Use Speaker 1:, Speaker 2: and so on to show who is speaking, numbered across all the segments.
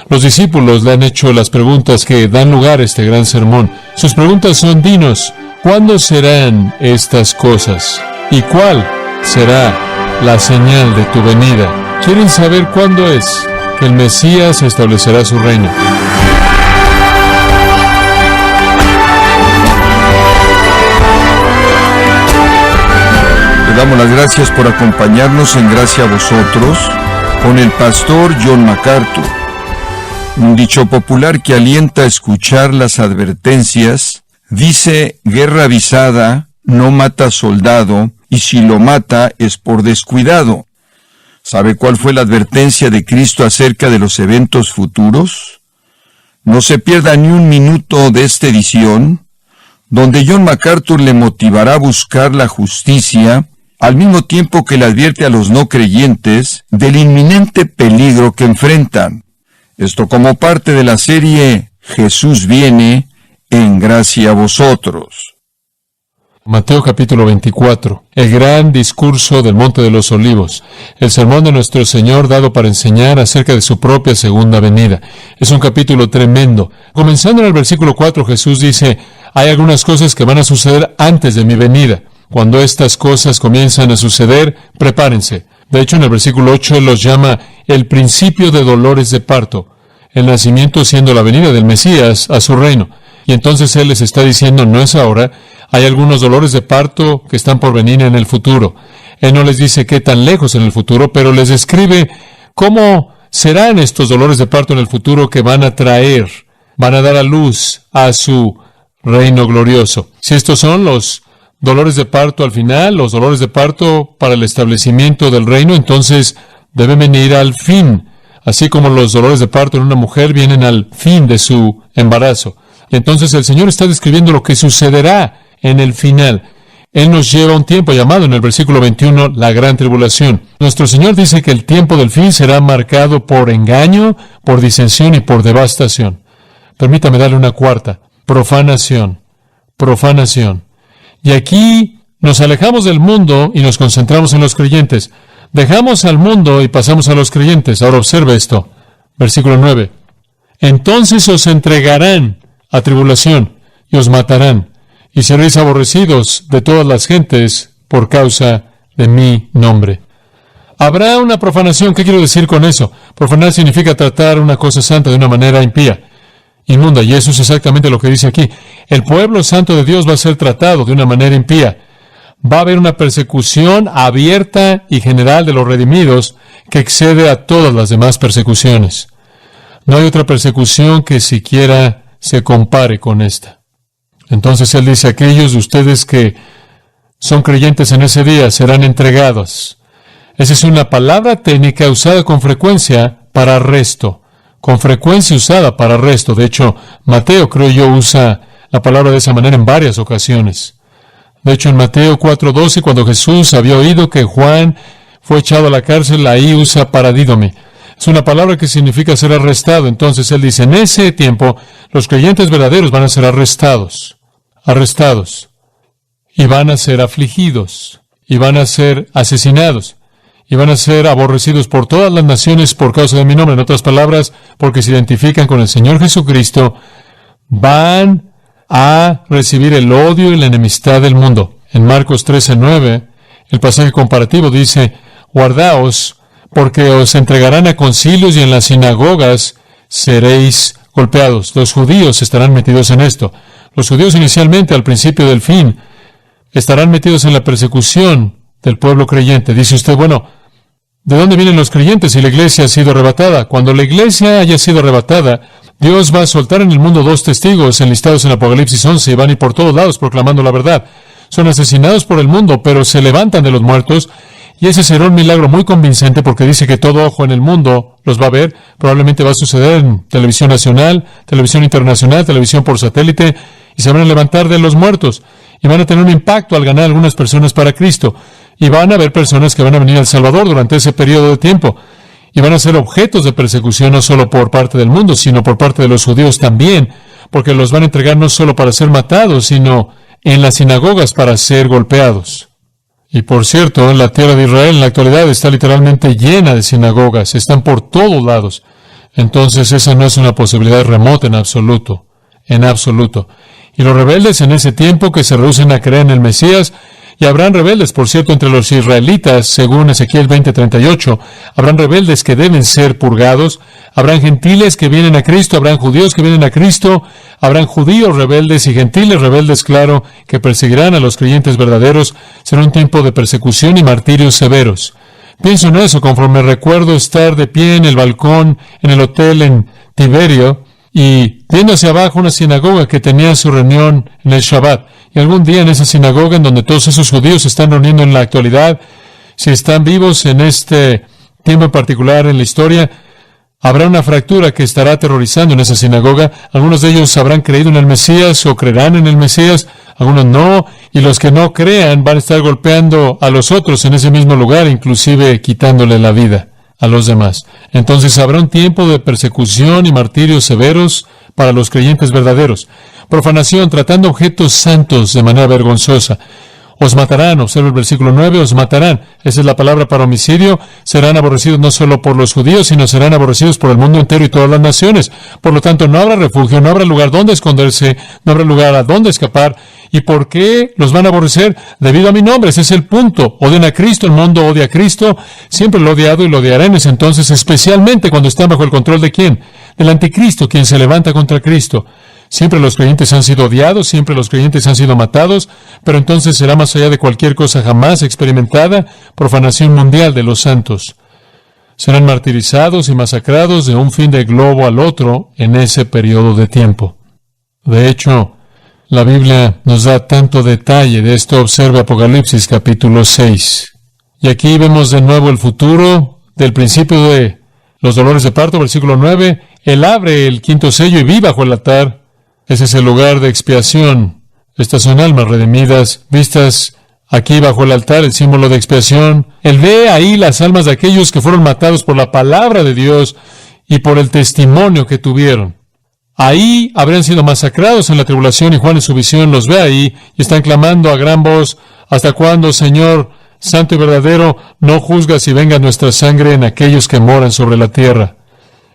Speaker 1: Los discípulos le han hecho las preguntas que dan lugar a este gran sermón. Sus preguntas son: dinos, ¿cuándo serán estas cosas? ¿Y cuál será la señal de tu venida? Quieren saber cuándo es que el Mesías establecerá su reino.
Speaker 2: Le damos las gracias por acompañarnos en Gracia a Vosotros con el pastor John MacArthur. Un dicho popular que alienta a escuchar las advertencias dice: guerra avisada no mata soldado, y si lo mata es por descuidado. ¿Sabe cuál fue la advertencia de Cristo acerca de los eventos futuros? No se pierda ni un minuto de esta edición, donde John MacArthur le motivará a buscar la justicia, al mismo tiempo que le advierte a los no creyentes del inminente peligro que enfrentan. Esto como parte de la serie Jesús viene en Gracia a Vosotros.
Speaker 1: Mateo capítulo 24, el gran discurso del Monte de los Olivos, el sermón de nuestro Señor dado para enseñar acerca de su propia segunda venida. Es un capítulo tremendo. Comenzando en el versículo 4, Jesús dice: hay algunas cosas que van a suceder antes de mi venida. Cuando estas cosas comienzan a suceder, prepárense. De hecho, en el versículo 8, Él los llama el principio de dolores de parto, el nacimiento siendo la venida del Mesías a su reino. Y entonces Él les está diciendo: no es ahora, hay algunos dolores de parto que están por venir en el futuro. Él no les dice qué tan lejos en el futuro, pero les describe cómo serán estos dolores de parto en el futuro que van a dar a luz a su reino glorioso. Si estos son los dolores de parto al final, los dolores de parto para el establecimiento del reino, entonces deben venir al fin, así como los dolores de parto en una mujer vienen al fin de su embarazo. Y entonces el Señor está describiendo lo que sucederá en el final. Él nos lleva un tiempo llamado en el versículo 21 la gran tribulación. Nuestro Señor dice que el tiempo del fin será marcado por engaño, por disensión y por devastación. Permítame darle una cuarta: profanación. Profanación. Y aquí nos alejamos del mundo y nos concentramos en los creyentes. Dejamos al mundo y pasamos a los creyentes. Ahora observe esto. Versículo 9. Entonces os entregarán a tribulación y os matarán, y seréis aborrecidos de todas las gentes por causa de mi nombre. Habrá una profanación. ¿Qué quiero decir con eso? Profanar significa tratar una cosa santa de una manera impía, inmunda, y eso es exactamente lo que dice aquí. El pueblo santo de Dios va a ser tratado de una manera impía. Va a haber una persecución abierta y general de los redimidos que excede a todas las demás persecuciones. No hay otra persecución que siquiera se compare con esta. Entonces Él dice: aquellos de ustedes que son creyentes en ese día serán entregados. Esa es una palabra técnica usada con frecuencia para arresto. Con frecuencia usada para arresto. De hecho, Mateo, creo yo, usa la palabra de esa manera en varias ocasiones. De hecho, en Mateo 4:12, cuando Jesús había oído que Juan fue echado a la cárcel, ahí usa paradídome. Es una palabra que significa ser arrestado. Entonces Él dice: en ese tiempo, los creyentes verdaderos van a ser arrestados, y van a ser afligidos, y van a ser asesinados, y van a ser aborrecidos por todas las naciones por causa de mi nombre. En otras palabras, porque se identifican con el Señor Jesucristo, van a recibir el odio y la enemistad del mundo. En Marcos 13:9, el pasaje comparativo dice: guardaos, porque os entregarán a concilios y en las sinagogas seréis golpeados. Los judíos estarán metidos en esto. Los judíos inicialmente, al principio del fin, estarán metidos en la persecución del pueblo creyente. Dice usted: bueno, ¿de dónde vienen los creyentes si la iglesia ha sido arrebatada? Cuando la iglesia haya sido arrebatada, Dios va a soltar en el mundo 2 testigos enlistados en Apocalipsis 11 y van a ir por todos lados proclamando la verdad. Son asesinados por el mundo, pero se levantan de los muertos, y ese será un milagro muy convincente porque dice que todo ojo en el mundo los va a ver. Probablemente va a suceder en televisión nacional, televisión internacional, televisión por satélite, y se van a levantar de los muertos y van a tener un impacto al ganar algunas personas para Cristo. Y van a haber personas que van a venir al Salvador durante ese periodo de tiempo. Y van a ser objetos de persecución no solo por parte del mundo, sino por parte de los judíos también, porque los van a entregar no solo para ser matados, sino en las sinagogas para ser golpeados. Y por cierto, la tierra de Israel en la actualidad está literalmente llena de sinagogas, están por todos lados. entonces esa no es una posibilidad remota en absoluto. En absoluto. Y los rebeldes en ese tiempo que se rehúsen a creer en el Mesías, y habrán rebeldes, por cierto, entre los israelitas, según Ezequiel 20:38, habrán rebeldes que deben ser purgados, habrán gentiles que vienen a Cristo, habrán judíos que vienen a Cristo, habrán judíos rebeldes y gentiles rebeldes, claro, que perseguirán a los creyentes verdaderos. Será un tiempo de persecución y martirios severos. Pienso en eso conforme recuerdo estar de pie en el balcón en el hotel en Tiberio y viendo hacia abajo una sinagoga que tenía su reunión en el Shabbat. Y algún día en esa sinagoga en donde todos esos judíos se están reuniendo en la actualidad, si están vivos en este tiempo en particular en la historia, habrá una fractura que estará aterrorizando en esa sinagoga. Algunos de ellos habrán creído en el Mesías o creerán en el Mesías, algunos no, y los que no crean van a estar golpeando a los otros en ese mismo lugar, inclusive quitándole la vida a los demás. Entonces habrá un tiempo de persecución y martirios severos para los creyentes verdaderos. Profanación, tratando objetos santos de manera vergonzosa. Os matarán, observa el versículo 9, os matarán. Esa es la palabra para homicidio. Serán aborrecidos no solo por los judíos, sino serán aborrecidos por el mundo entero y todas las naciones. Por lo tanto, no habrá refugio, no habrá lugar donde esconderse, no habrá lugar a donde escapar. ¿Y por qué los van a aborrecer? Debido a mi nombre, ese es el punto. Odian a Cristo, el mundo odia a Cristo. Siempre lo he odiado y lo odiaré en ese entonces, especialmente cuando están bajo el control de ¿quién? Del anticristo, quien se levanta contra Cristo. Siempre los creyentes han sido odiados, siempre los creyentes han sido matados, pero entonces será más allá de cualquier cosa jamás experimentada, profanación mundial de los santos. Serán martirizados y masacrados de un fin de globo al otro en ese periodo de tiempo. De hecho, la Biblia nos da tanto detalle de esto. Observe Apocalipsis capítulo 6. Y aquí vemos de nuevo el futuro del principio de los dolores de parto, versículo 9. Él abre el quinto sello y vi bajo el altar. Ese es el lugar de expiación. Estas son almas redimidas, vistas aquí bajo el altar, el símbolo de expiación. Él ve ahí las almas de aquellos que fueron matados por la palabra de Dios y por el testimonio que tuvieron. Ahí habrían sido masacrados en la tribulación, y Juan en su visión los ve ahí y están clamando a gran voz: ¿hasta cuándo, Señor, santo y verdadero, no juzgas y venga nuestra sangre en aquellos que moran sobre la tierra?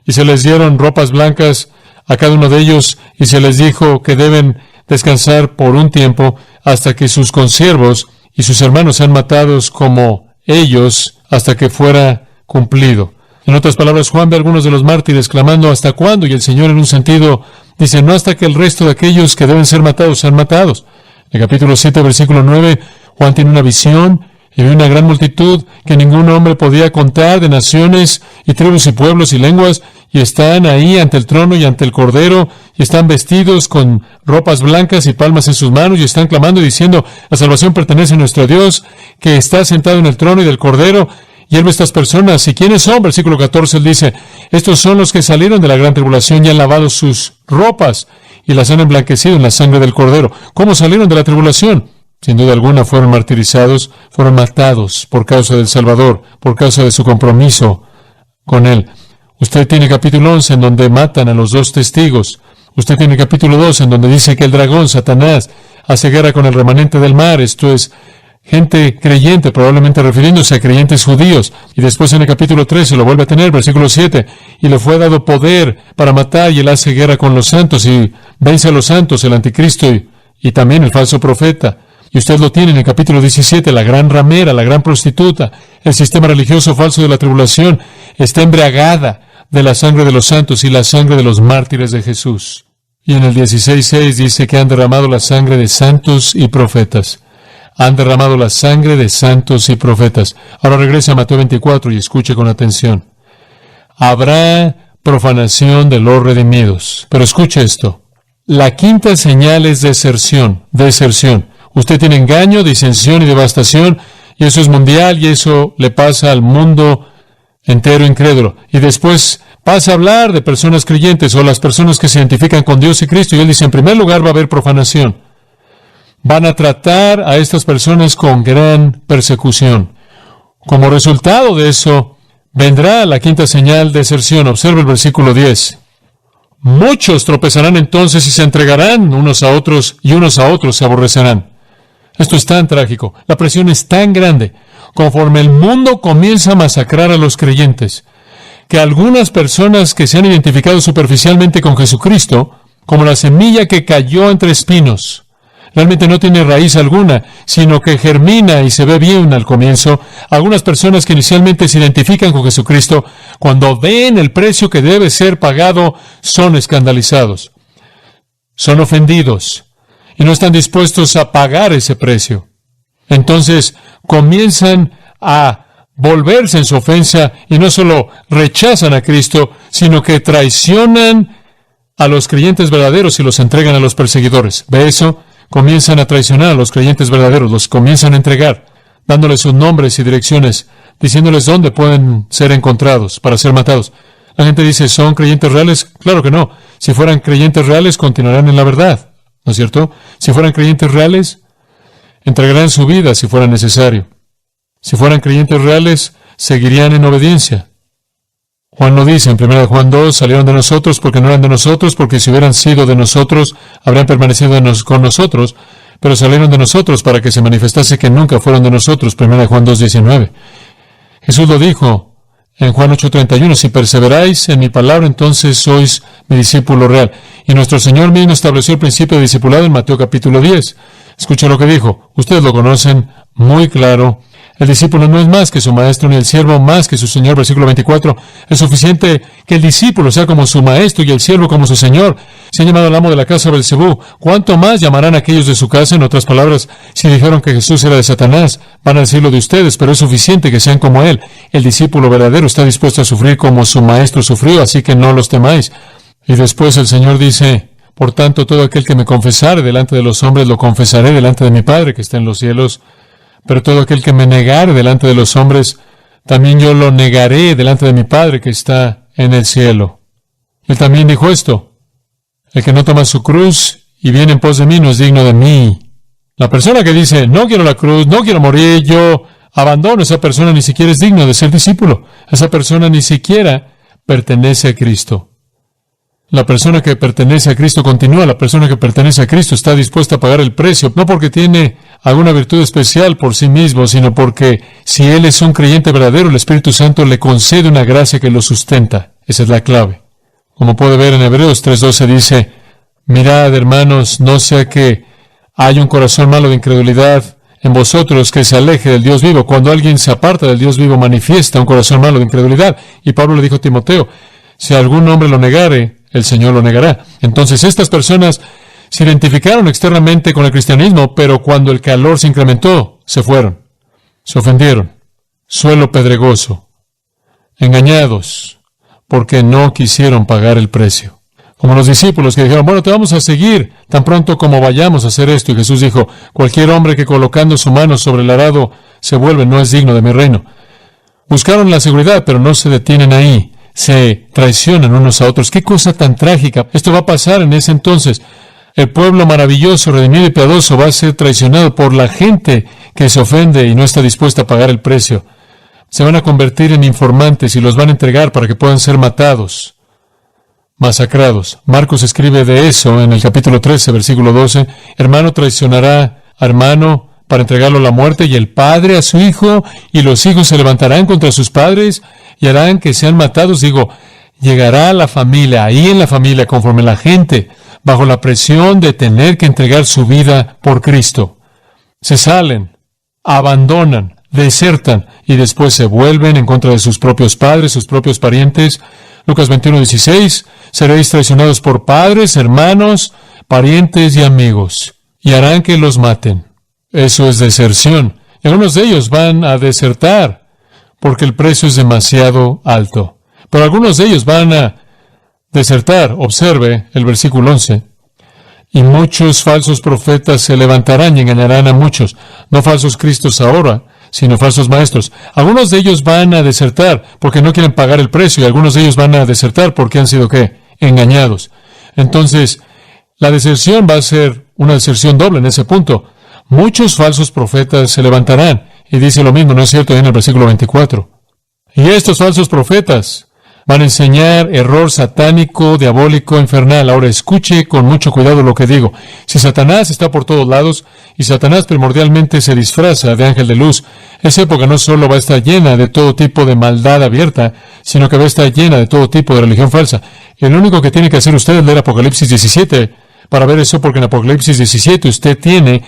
Speaker 1: Y se les dieron ropas blancas a cada uno de ellos, y se les dijo que deben descansar por un tiempo hasta que sus consiervos y sus hermanos sean matados como ellos, hasta que fuera cumplido. En otras palabras, Juan ve a algunos de los mártires clamando: ¿hasta cuándo? Y el Señor, en un sentido, dice: no hasta que el resto de aquellos que deben ser matados sean matados. En el capítulo 7, versículo 9, Juan tiene una visión y ve una gran multitud que ningún hombre podía contar, de naciones y tribus y pueblos y lenguas, y están ahí ante el trono y ante el Cordero, y están vestidos con ropas blancas y palmas en sus manos, y están clamando y diciendo: la salvación pertenece a nuestro Dios, que está sentado en el trono y del Cordero. Y él ve a estas personas. ¿Y quiénes son? Versículo 14, él dice: estos son los que salieron de la gran tribulación y han lavado sus ropas y las han emblanquecido en la sangre del Cordero. ¿Cómo salieron de la tribulación? Sin duda alguna fueron martirizados, fueron matados por causa del Salvador, por causa de su compromiso con él. Usted tiene capítulo 11 en donde matan a los dos testigos. Usted tiene capítulo 2 en donde dice que el dragón, Satanás, hace guerra con el remanente del mar. Esto es gente creyente, probablemente refiriéndose a creyentes judíos. Y después en el capítulo 13 lo vuelve a tener, versículo 7. Y le fue dado poder para matar, y él hace guerra con los santos y vence a los santos, el anticristo y también el falso profeta. Y usted lo tiene en el capítulo 17, la gran ramera, la gran prostituta, el sistema religioso falso de la tribulación, está embriagada de la sangre de los santos y la sangre de los mártires de Jesús. Y en el 16:6 dice que han derramado la sangre de santos y profetas. Han derramado la sangre de santos y profetas. Ahora regrese a Mateo 24 y escuche con atención. Habrá profanación de los redimidos. Pero escuche esto. La quinta señal es deserción. Usted tiene engaño, disensión y devastación, y eso es mundial, y eso le pasa al mundo entero incrédulo. Y después pasa a hablar de personas creyentes o las personas que se identifican con Dios y Cristo, y él dice: en primer lugar va a haber profanación. Van a tratar a estas personas con gran persecución. Como resultado de eso, vendrá la quinta señal, deserción. Observe el versículo 10. Muchos tropezarán entonces y se entregarán unos a otros, y unos a otros se aborrecerán. Esto es tan trágico. La presión es tan grande. Conforme el mundo comienza a masacrar a los creyentes, que algunas personas que se han identificado superficialmente con Jesucristo, como la semilla que cayó entre espinos, realmente no tiene raíz alguna, sino que germina y se ve bien al comienzo. Algunas personas que inicialmente se identifican con Jesucristo, cuando ven el precio que debe ser pagado, son escandalizados, son ofendidos y no están dispuestos a pagar ese precio. Entonces comienzan a volverse en su ofensa y no solo rechazan a Cristo, sino que traicionan a los creyentes verdaderos y los entregan a los perseguidores. ¿Ve eso? Comienzan a traicionar a los creyentes verdaderos, los comienzan a entregar, dándoles sus nombres y direcciones, diciéndoles dónde pueden ser encontrados para ser matados. La gente dice, ¿son creyentes reales? Claro que no. Si fueran creyentes reales, continuarán en la verdad, ¿no es cierto? Si fueran creyentes reales, entregarán su vida si fuera necesario. Si fueran creyentes reales, seguirían en obediencia. Juan lo dice en 1 Juan 2, salieron de nosotros porque no eran de nosotros, porque si hubieran sido de nosotros, habrían permanecido con nosotros, pero salieron de nosotros para que se manifestase que nunca fueron de nosotros. 1 Juan 2, 19. Jesús lo dijo en Juan 8:31, si perseveráis en mi palabra, entonces sois mi discípulo real. Y nuestro Señor mismo estableció el principio de discipulado en Mateo capítulo 10. Escucha lo que dijo. Ustedes lo conocen muy claro. El discípulo no es más que su maestro, ni el siervo más que su señor. Versículo 24. Es suficiente que el discípulo sea como su maestro y el siervo como su señor. Si han llamado al amo de la casa Beelzebú, ¿cuánto más llamarán a aquellos de su casa? En otras palabras, si dijeron que Jesús era de Satanás, van a decirlo de ustedes, pero es suficiente que sean como él. El discípulo verdadero está dispuesto a sufrir como su maestro sufrió, así que no los temáis. Y después el Señor dice, por tanto, todo aquel que me confesare delante de los hombres, lo confesaré delante de mi Padre que está en los cielos. Pero todo aquel que me negare delante de los hombres, también yo lo negaré delante de mi Padre que está en el cielo. Él también dijo esto, el que no toma su cruz y viene en pos de mí no es digno de mí. La persona que dice, no quiero la cruz, no quiero morir, yo abandono, esa persona ni siquiera es digno de ser discípulo. Esa persona ni siquiera pertenece a Cristo. La persona que pertenece a Cristo continúa. La persona que pertenece a Cristo está dispuesta a pagar el precio, no porque tiene alguna virtud especial por sí mismo, sino porque si él es un creyente verdadero, el Espíritu Santo le concede una gracia que lo sustenta. Esa es la clave. Como puede ver en Hebreos 3:12 dice, mirad, hermanos, no sea que haya un corazón malo de incredulidad en vosotros que se aleje del Dios vivo. Cuando alguien se aparta del Dios vivo, manifiesta un corazón malo de incredulidad. Y Pablo le dijo a Timoteo, si algún hombre lo negare, el Señor lo negará. Entonces estas personas se identificaron externamente con el cristianismo, pero cuando el calor se incrementó, se fueron, se ofendieron, suelo pedregoso, engañados, porque no quisieron pagar el precio. Como los discípulos que dijeron, bueno, te vamos a seguir tan pronto como vayamos a hacer esto. Y Jesús dijo, cualquier hombre que colocando su mano sobre el arado se vuelve no es digno de mi reino. Buscaron la seguridad, pero no se detienen ahí. Se traicionan unos a otros. ¡Qué cosa tan trágica! Esto va a pasar en ese entonces. El pueblo maravilloso, redimido y piadoso va a ser traicionado por la gente que se ofende y no está dispuesta a pagar el precio. Se van a convertir en informantes y los van a entregar para que puedan ser matados, masacrados. Marcos escribe de eso en el capítulo 13, versículo 12. Hermano traicionará a hermano para entregarlo a la muerte, y el padre a su hijo, y los hijos se levantarán contra sus padres y harán que sean matados. Digo, llegará a la familia, ahí en la familia, conforme la gente, bajo la presión de tener que entregar su vida por Cristo. Se salen, abandonan, desertan, y después se vuelven en contra de sus propios padres, sus propios parientes. Lucas 21:16, seréis traicionados por padres, hermanos, parientes y amigos, y harán que los maten. Eso es deserción. Y algunos de ellos van a desertar porque el precio es demasiado alto. Pero algunos de ellos van a desertar. Observe el versículo 11. Y muchos falsos profetas se levantarán y engañarán a muchos. No falsos cristos ahora, sino falsos maestros. Algunos de ellos van a desertar porque no quieren pagar el precio. Y algunos de ellos van a desertar porque han sido, ¿qué? Engañados. Entonces, la deserción va a ser una deserción doble en ese punto. Muchos falsos profetas se levantarán. Y dice lo mismo, ¿no es cierto?, en el versículo 24. Y estos falsos profetas van a enseñar error satánico, diabólico, infernal. Ahora escuche con mucho cuidado lo que digo. Si Satanás está por todos lados, y Satanás primordialmente se disfraza de ángel de luz, Esa época no solo va a estar llena de todo tipo de maldad abierta, sino que va a estar llena de todo tipo de religión falsa. Y lo único que tiene que hacer usted es leer Apocalipsis 17 para ver eso, porque en Apocalipsis 17 usted tiene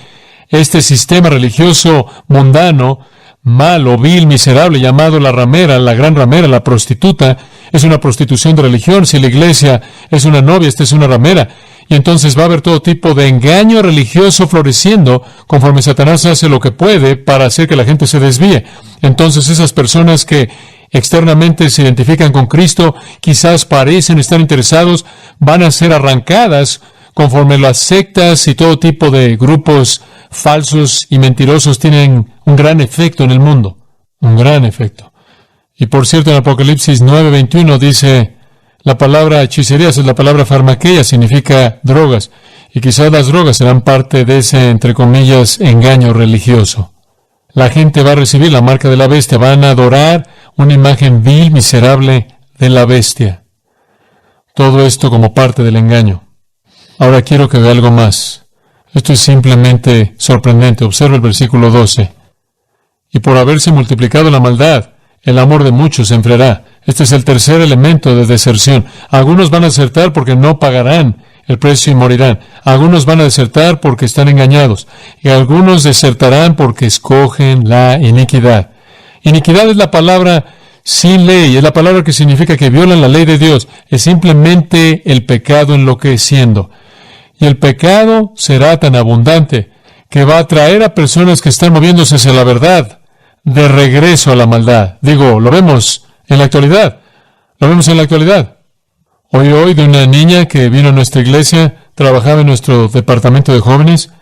Speaker 1: este sistema religioso mundano, malo, vil, miserable, llamado la ramera, la gran ramera, la prostituta. Es una prostitución de religión. Si la iglesia es una novia, esta es una ramera. Y entonces va a haber todo tipo de engaño religioso floreciendo conforme Satanás hace lo que puede para hacer que la gente se desvíe. Entonces esas personas que externamente se identifican con Cristo, quizás parecen estar interesados, van a ser arrancadas conforme las sectas y todo tipo de grupos falsos y mentirosos tienen un gran efecto en el mundo. Un gran efecto. Y por cierto, en Apocalipsis 9:21 dice, la palabra hechicerías es la palabra farmaqueia, significa drogas. Y quizás las drogas serán parte de ese, entre comillas, engaño religioso. La gente va a recibir la marca de la bestia, van a adorar una imagen vil, miserable de la bestia. Todo esto como parte del engaño. Ahora quiero que vea algo más. Esto es simplemente sorprendente. Observa el versículo 12. Y por haberse multiplicado la maldad, el amor de muchos se enfriará. Este es el tercer elemento de deserción. Algunos van a desertar porque no pagarán el precio y morirán. Algunos van a desertar porque están engañados. Y algunos desertarán porque escogen la iniquidad. Iniquidad es la palabra sin ley, es la palabra que significa que violan la ley de Dios. Es simplemente el pecado enloqueciendo. Y el pecado será tan abundante que va a atraer a personas que están moviéndose hacia la verdad de regreso a la maldad. Digo, lo vemos en la actualidad. Lo vemos en la actualidad. Hoy de una niña que vino a nuestra iglesia, trabajaba en nuestro departamento de jóvenes,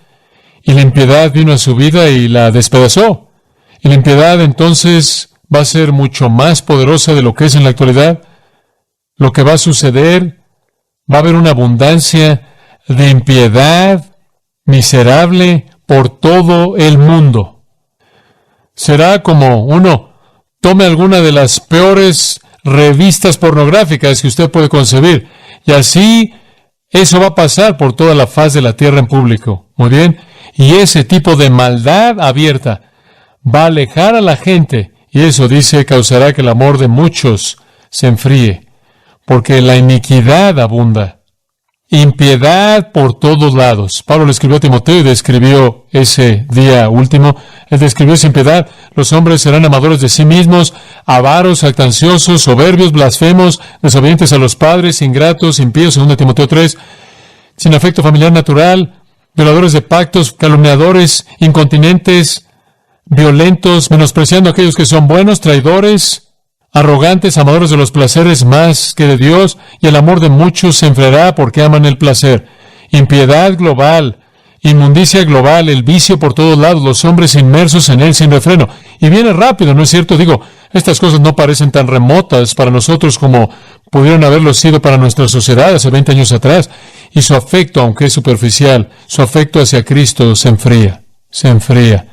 Speaker 1: y la impiedad vino a su vida y la despedazó. Y la impiedad entonces va a ser mucho más poderosa de lo que es en la actualidad. Lo que va a suceder, va a haber una abundancia de impiedad miserable por todo el mundo. Será como uno tome alguna de las peores revistas pornográficas que usted puede concebir, y así eso va a pasar por toda la faz de la tierra en público. Muy bien. Y ese tipo de maldad abierta va a alejar a la gente, y eso, dice, causará que el amor de muchos se enfríe, porque la iniquidad abunda. Impiedad por todos lados. Pablo le escribió a Timoteo y describió ese día último. Él describió esa impiedad. Los hombres serán amadores de sí mismos, avaros, jactanciosos, soberbios, blasfemos, desobedientes a los padres, ingratos, impíos, 2 Timoteo 3, sin afecto familiar natural, violadores de pactos, calumniadores, incontinentes, violentos, menospreciando a aquellos que son buenos, traidores, arrogantes, amadores de los placeres más que de Dios, y el amor de muchos se enfriará porque aman el placer. Impiedad global, inmundicia global, el vicio por todos lados, los hombres inmersos en él sin refreno. Y viene rápido, ¿no es cierto? Digo, estas cosas no parecen tan remotas para nosotros como pudieron haberlo sido para nuestra sociedad hace 20 años atrás. Y su afecto, aunque es superficial, su afecto hacia Cristo se enfría, se enfría.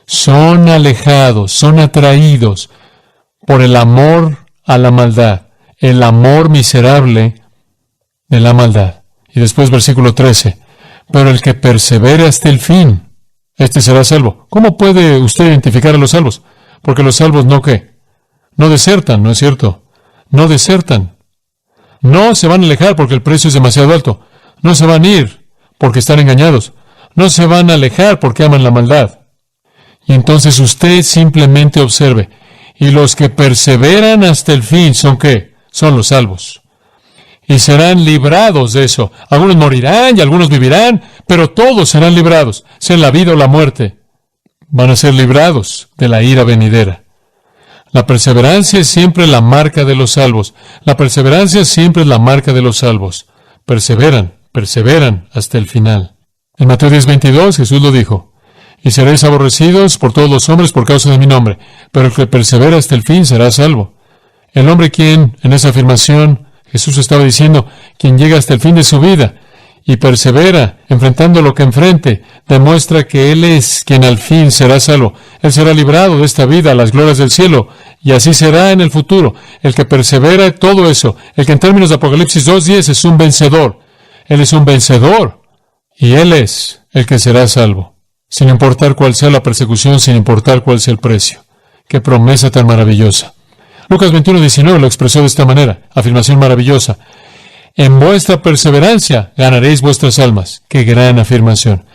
Speaker 1: Son alejados, son atraídos por el amor a la maldad, el amor miserable de la maldad. Y después versículo 13, pero el que persevere hasta el fin, este será salvo. ¿Cómo puede usted identificar a los salvos? Porque los salvos no, ¿qué? No desertan, ¿no es cierto? No desertan. No se van a alejar porque el precio es demasiado alto. No se van a ir porque están engañados. No se van a alejar porque aman la maldad. Y entonces usted simplemente observe. Y los que perseveran hasta el fin son ¿qué? Son los salvos. Y serán librados de eso. Algunos morirán y algunos vivirán, pero todos serán librados, sea en la vida o la muerte. Van a ser librados de la ira venidera. La perseverancia es siempre la marca de los salvos. La perseverancia siempre es la marca de los salvos. Perseveran hasta el final. En Mateo 10:22 Jesús lo dijo. Y seréis aborrecidos por todos los hombres por causa de mi nombre, pero el que persevera hasta el fin será salvo. El hombre quien, en esa afirmación, Jesús estaba diciendo, quien llega hasta el fin de su vida y persevera, enfrentando lo que enfrente, demuestra que Él es quien al fin será salvo. Él será librado de esta vida a las glorias del cielo, y así será en el futuro. El que persevera todo eso, el que en términos de Apocalipsis 2:10 es un vencedor. Él es un vencedor, y Él es el que será salvo. sin importar cuál sea la persecución, sin importar cuál sea el precio. ¡Qué promesa tan maravillosa! Lucas 21:19 lo expresó de esta manera, afirmación maravillosa. En vuestra perseverancia ganaréis vuestras almas. ¡Qué gran afirmación!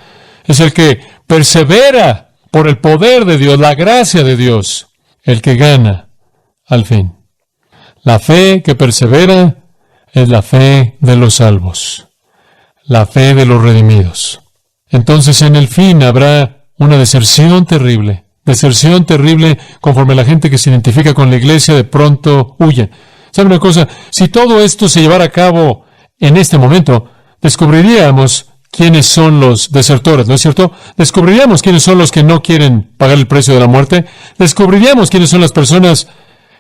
Speaker 1: Es el que persevera por el poder de Dios, la gracia de Dios, el que gana al fin. La fe que persevera es la fe de los salvos, la fe de los redimidos. Entonces en el fin habrá una deserción terrible conforme la gente que se identifica con la iglesia de pronto huye. ¿Sabe una cosa? Si todo esto se llevara a cabo en este momento, descubriríamos quiénes son los desertores, ¿no es cierto? Descubriríamos quiénes son los que no quieren pagar el precio de la muerte. Descubriríamos quiénes son las personas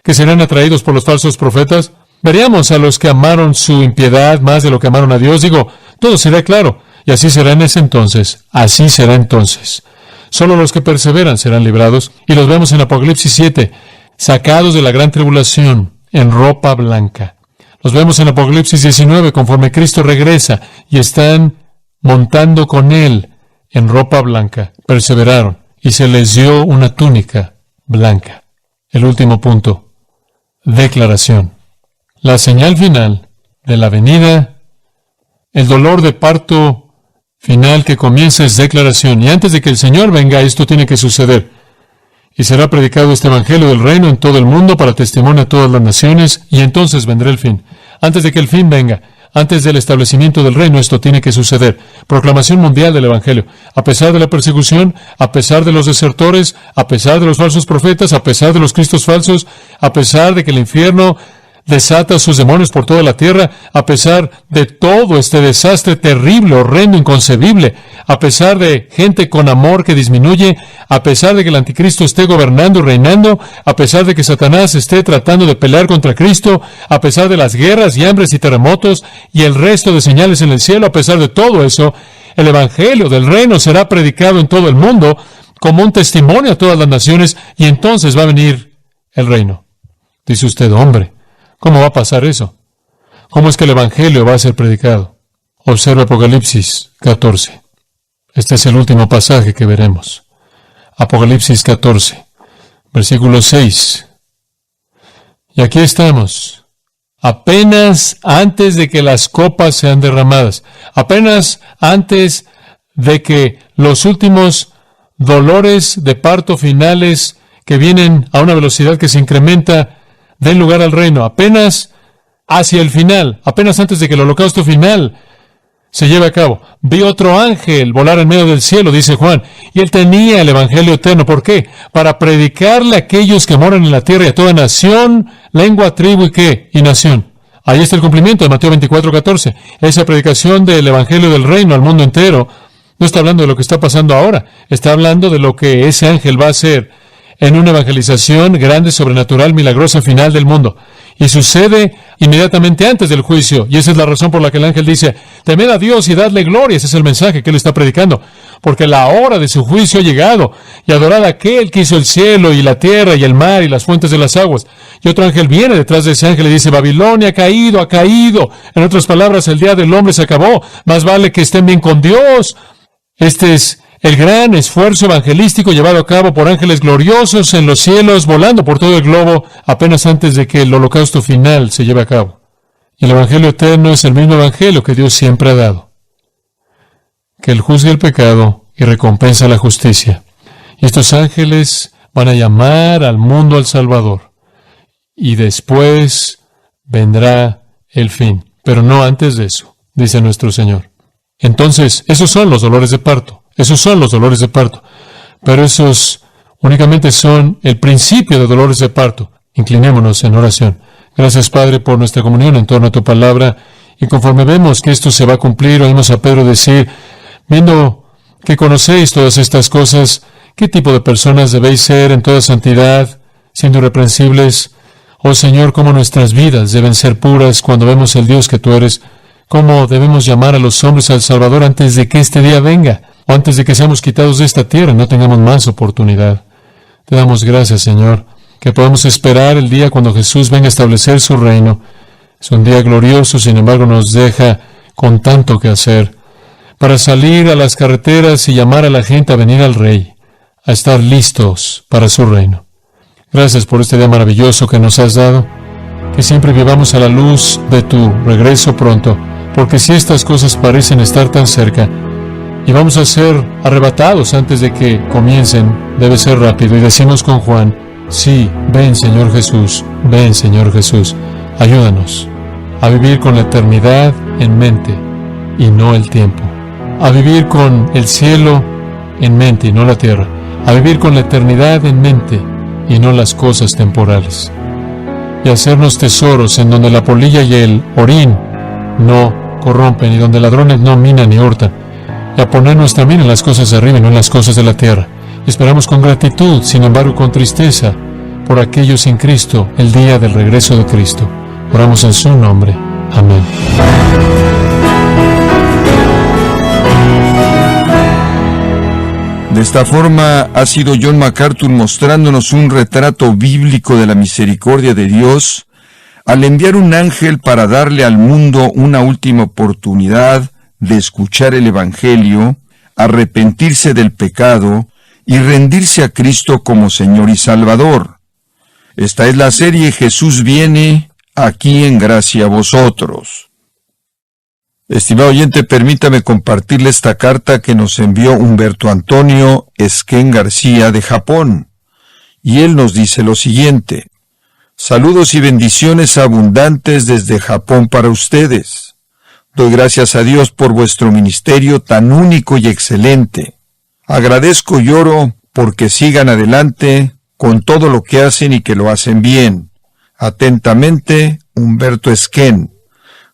Speaker 1: que serán atraídos por los falsos profetas. Veríamos a los que amaron su impiedad más de lo que amaron a Dios. Digo, todo será claro. Y así será en ese entonces. Así será entonces. Solo los que perseveran serán librados. Y los vemos en Apocalipsis 7, sacados de la gran tribulación en ropa blanca. Los vemos en Apocalipsis 19, conforme Cristo regresa y están montando con Él en ropa blanca. Perseveraron y se les dio una túnica blanca. El último punto. Declaración. La señal final de la venida, el dolor de parto final que comienza es declaración. Y antes de que el Señor venga, esto tiene que suceder. Y será predicado este evangelio del reino en todo el mundo para testimonio a todas las naciones, y entonces vendrá el fin. Antes de que el fin venga, antes del establecimiento del reino, esto tiene que suceder. Proclamación mundial del evangelio. A pesar de la persecución, a pesar de los desertores, a pesar de los falsos profetas, a pesar de los cristos falsos, a pesar de que el infierno desata sus demonios por toda la tierra, a pesar de todo este desastre terrible, horrendo, inconcebible, a pesar de gente con amor que disminuye, a pesar de que el anticristo esté gobernando y reinando, a pesar de que Satanás esté tratando de pelear contra Cristo, a pesar de las guerras y hambres y terremotos y el resto de señales en el cielo, a pesar de todo eso, el evangelio del reino será predicado en todo el mundo como un testimonio a todas las naciones, y entonces va a venir el reino. Dice usted, hombre, ¿cómo va a pasar eso? ¿Cómo es que el evangelio va a ser predicado? Observa Apocalipsis 14. Este es el último pasaje que veremos. Apocalipsis 14, versículo 6. Y aquí estamos, apenas antes de que las copas sean derramadas, apenas antes de que los últimos dolores de parto finales que vienen a una velocidad que se incrementa den lugar al reino, apenas hacia el final, apenas antes de que el holocausto final se lleve a cabo. Vi otro ángel volar en medio del cielo, dice Juan, y él tenía el evangelio eterno. ¿Por qué? Para predicarle a aquellos que moran en la tierra y a toda nación, lengua, tribu y qué, y nación. Ahí está el cumplimiento de Mateo 24:14. Esa predicación del evangelio del reino al mundo entero no está hablando de lo que está pasando ahora, está hablando de lo que ese ángel va a hacer en una evangelización grande, sobrenatural, milagrosa final del mundo. Y sucede inmediatamente antes del juicio. Y esa es la razón por la que el ángel dice, temed a Dios y dadle gloria. Ese es el mensaje que él está predicando. Porque la hora de su juicio ha llegado. Y adorad a aquel que hizo el cielo y la tierra y el mar y las fuentes de las aguas. Y otro ángel viene detrás de ese ángel y dice, Babilonia ha caído, ha caído. En otras palabras, el día del hombre se acabó. Más vale que estén bien con Dios. Este es el gran esfuerzo evangelístico llevado a cabo por ángeles gloriosos en los cielos, volando por todo el globo, apenas antes de que el holocausto final se lleve a cabo. Y el evangelio eterno es el mismo evangelio que Dios siempre ha dado, que Él juzga el pecado y recompensa la justicia. Y estos ángeles van a llamar al mundo al Salvador. Y después vendrá el fin, pero no antes de eso, dice nuestro Señor. Entonces, esos son los dolores de parto. Esos son los dolores de parto. Pero esos únicamente son el principio de dolores de parto. Inclinémonos en oración. Gracias, Padre, por nuestra comunión en torno a tu palabra. Y conforme vemos que esto se va a cumplir, oímos a Pedro decir, viendo que conocéis todas estas cosas, ¿qué tipo de personas debéis ser en toda santidad, siendo irreprensibles? Oh Señor, cómo nuestras vidas deben ser puras cuando vemos el Dios que tú eres. Cómo debemos llamar a los hombres al Salvador antes de que este día venga, o antes de que seamos quitados de esta tierra y no tengamos más oportunidad. Te damos gracias, Señor, que podamos esperar el día cuando Jesús venga a establecer su reino. Es un día glorioso, sin embargo nos deja con tanto que hacer. para salir a las carreteras y llamar a la gente a venir al Rey, a estar listos para su reino. Gracias por este día maravilloso que nos has dado, que siempre vivamos a la luz de tu regreso pronto, porque si estas cosas parecen estar tan cerca y vamos a ser arrebatados antes de que comiencen, debe ser rápido. Y decimos con Juan, sí, ven Señor Jesús, ven Señor Jesús, ayúdanos a vivir con la eternidad en mente y no el tiempo, a vivir con el cielo en mente y no la tierra, a vivir con la eternidad en mente y no las cosas temporales, y hacernos tesoros en donde la polilla y el orín no corrompen y donde ladrones no minan ni hurtan, y a poner nuestra mira en las cosas de arriba y no en las cosas de la tierra. Y esperamos con gratitud, sin embargo con tristeza, por aquellos sin Cristo, el día del regreso de Cristo. Oramos en su nombre. Amén.
Speaker 2: De esta forma ha sido John MacArthur mostrándonos un retrato bíblico de la misericordia de Dios al enviar un ángel para darle al mundo una última oportunidad de escuchar el Evangelio, arrepentirse del pecado y rendirse a Cristo como Señor y Salvador. Esta es la serie Jesús viene, aquí en gracia a vosotros. Estimado oyente, permítame compartirle esta carta que nos envió Humberto Antonio Esquén García de Japón. Y él nos dice lo siguiente: saludos y bendiciones abundantes desde Japón para ustedes. Doy gracias a Dios por vuestro ministerio tan único y excelente. Agradezco y oro porque sigan adelante con todo lo que hacen y que lo hacen bien. Atentamente, Humberto Esquén.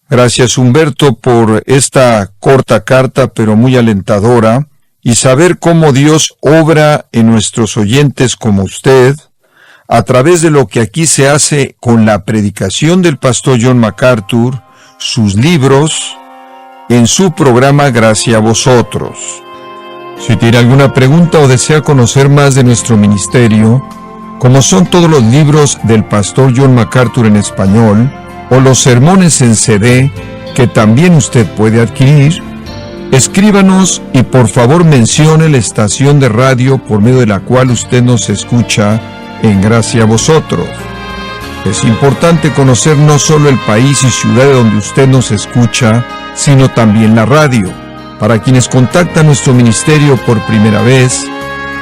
Speaker 2: Gracias, Humberto, por esta corta carta, pero muy alentadora, y saber cómo Dios obra en nuestros oyentes como usted, a través de lo que aquí se hace con la predicación del pastor John MacArthur, sus libros, en su programa Gracia a Vosotros. Si tiene alguna pregunta o desea conocer más de nuestro ministerio, como son todos los libros del pastor John MacArthur en español, o los sermones en CD, que también usted puede adquirir, escríbanos y por favor mencione la estación de radio por medio de la cual usted nos escucha en Gracia a Vosotros. Es importante conocer no solo el país y ciudad de donde usted nos escucha, sino también la radio. Para quienes contactan nuestro ministerio por primera vez,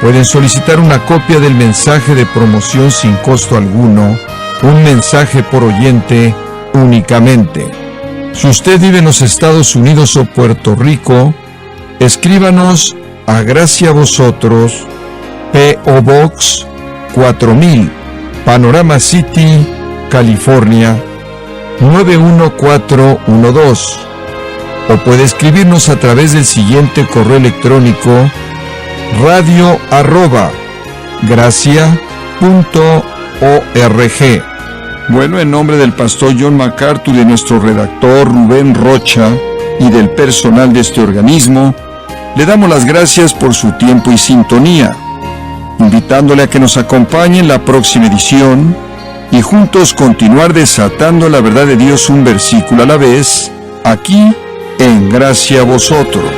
Speaker 2: pueden solicitar una copia del mensaje de promoción sin costo alguno, un mensaje por oyente únicamente. Si usted vive en los Estados Unidos o Puerto Rico, escríbanos a Gracia a Vosotros, P.O. Box 4000, Panorama City, California 91412, o puede escribirnos a través del siguiente correo electrónico: radio@gracia.org. Bueno, en nombre del pastor John MacArthur, de nuestro redactor Rubén Rocha y del personal de este organismo, le damos las gracias por su tiempo y sintonía, invitándole a que nos acompañe en la próxima edición y juntos continuar desatando la verdad de Dios un versículo a la vez, aquí en Gracia a Vosotros.